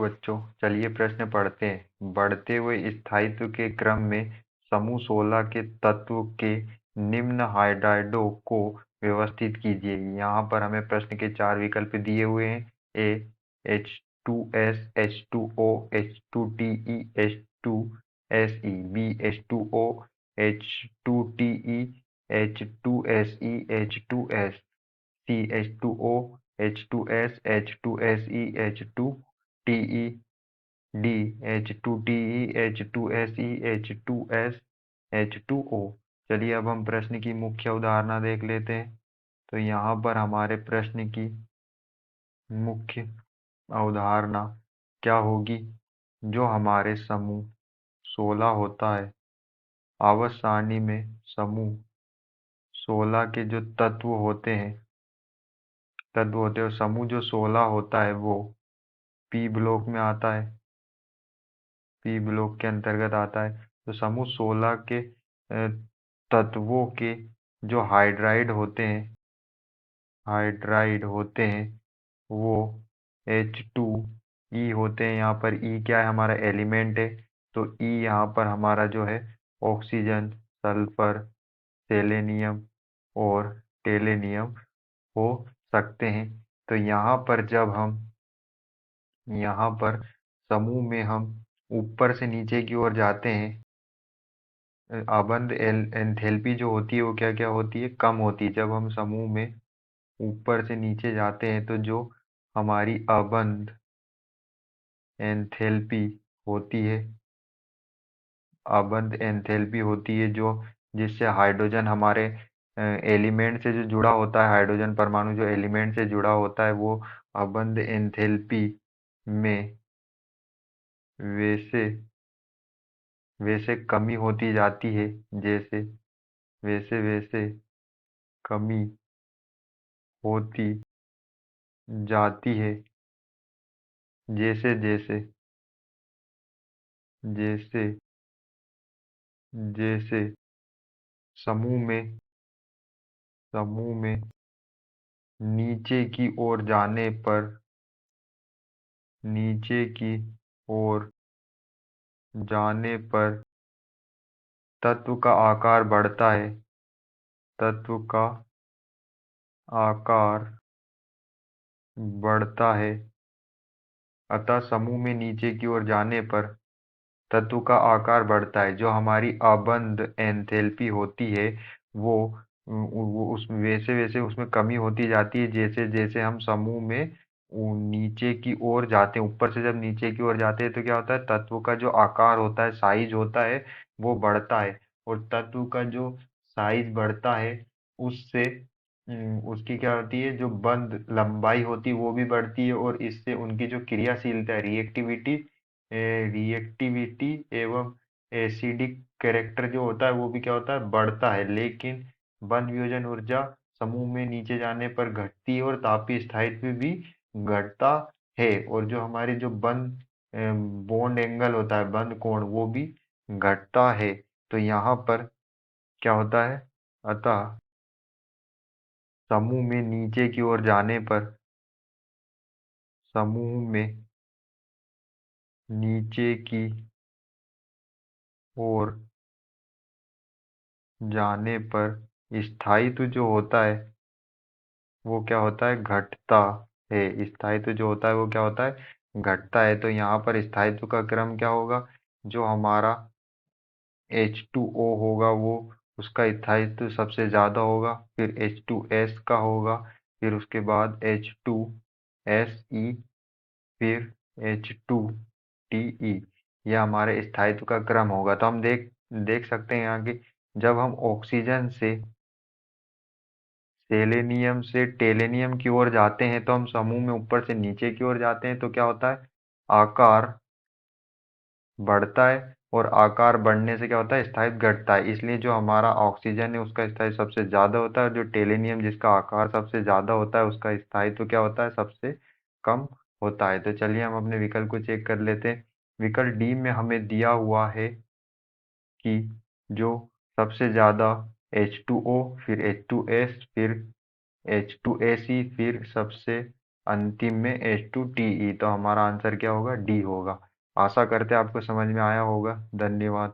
बच्चों, चलिए प्रश्न पढ़ते हैं। बढ़ते हुए स्थायित्व के क्रम में समूह 16 के तत्व के निम्न हाइड्राइडों को व्यवस्थित कीजिए। यहाँ पर हमें प्रश्न के 4 विकल्प दिए हुए हैं। A H2S, H2O, H2Te, H2Se। B H2O, H2Te, H2Se, H2S। C H2O, H2S, H2Se, H2Te। D H2Te, H2Se, H2S, H2O। चलिए अब हम प्रश्न की मुख्य अवधारणा देख लेते हैं। तो यहाँ पर हमारे प्रश्न की मुख्य अवधारणा क्या होगी? जो हमारे समूह 16 होता है, आवर्त सारणी में समूह 16 के जो तत्व होते हैं और समूह जो 16 होता है वो पी ब्लॉक में आता है, पी ब्लॉक के अंतर्गत आता है। तो समूह 16 के तत्वों के जो हाइड्राइड होते हैं वो H2E होते हैं। यहाँ पर E क्या है? हमारा एलिमेंट है। तो E यहाँ पर हमारा जो है ऑक्सीजन, सल्फर, सेलेनियम और टेलेनियम हो सकते हैं। तो यहाँ पर समूह में हम ऊपर से नीचे की ओर जाते हैं। आबंद एंथैल्पी जो होती है वो क्या क्या होती है? कम होती है। जब हम समूह में ऊपर से नीचे जाते हैं तो जो हमारी आबंद एंथैल्पी होती है, आबंद एंथैल्पी होती है जो जिससे हाइड्रोजन हमारे एलिमेंट से जो जुड़ा होता है, हाइड्रोजन परमाणु जो एलिमेंट से जुड़ा होता है वो आबंद एंथैल्पी में वैसे वैसे कमी होती जाती है, जैसे वैसे वैसे कमी होती जाती है, जैसे जैसे जैसे जैसे समूह में समूह में नीचे की ओर जाने पर नीचे की ओर जाने पर तत्व का आकार बढ़ता है, तत्व का आकार बढ़ता है। अतः समूह में नीचे की ओर जाने पर तत्व का आकार बढ़ता है। जो हमारी अबंध एंथैल्पी होती है वो उस वैसे वैसे उसमें कमी होती जाती है, जैसे जैसे हम समूह में नीचे की ओर जाते हैं। ऊपर से जब नीचे की ओर जाते हैं तो क्या होता है? तत्व का जो आकार होता है, साइज होता है, वो बढ़ता है। और तत्व का जो साइज बढ़ता है उससे उसकी क्या होती है? जो बंध लंबाई होती है वो भी बढ़ती है, और इससे उनकी जो क्रियाशीलता है, रिएक्टिविटी एवं एसिडिक कैरेक्टर जो होता है वो भी क्या होता है? बढ़ता है। लेकिन बंध वियोजन ऊर्जा समूह में नीचे जाने पर घटती है और तापीय स्थायित्व भी घटता है। और जो हमारी जो बंध बॉन्ड एंगल होता है, बंध कोण, वो भी घटता है। तो यहाँ पर क्या होता है? अतः समूह में नीचे की ओर जाने पर समूह में नीचे की ओर जाने पर स्थायित्व जो होता है वो क्या होता है? घटता है। स्थायित्व जो होता है वो क्या होता है? घटता है। तो यहाँ पर स्थायित्व का क्रम क्या होगा? जो हमारा H2O होगा वो उसका स्थायित्व सबसे ज़्यादा होगा, फिर H2S का होगा, फिर उसके बाद H2Se, फिर H2Te। यह हमारे स्थायित्व का क्रम होगा। तो हम देख देख सकते हैं यहाँ कि जब हम ऑक्सीजन से सेलेनियम से टेलेनियम की ओर जाते हैं तो हम समूह में ऊपर से नीचे की ओर जाते हैं तो क्या होता है? आकार बढ़ता है, और आकार बढ़ने से क्या होता है? स्थायित्व घटता है। इसलिए जो हमारा ऑक्सीजन है उसका स्थायित्व सबसे ज़्यादा होता है, और जो टेलेनियम जिसका आकार सबसे ज़्यादा होता है उसका स्थायित्व क्या होता है? सबसे कम होता है। तो चलिए हम अपने विकल्प को चेक कर लेते हैं। विकल्प डी में हमें दिया हुआ है कि जो सबसे ज़्यादा H2O, फिर H2S, फिर H2Se, फिर सबसे अंतिम में H2TE, तो हमारा आंसर क्या होगा? डी होगा। आशा करते हैं आपको समझ में आया होगा। धन्यवाद।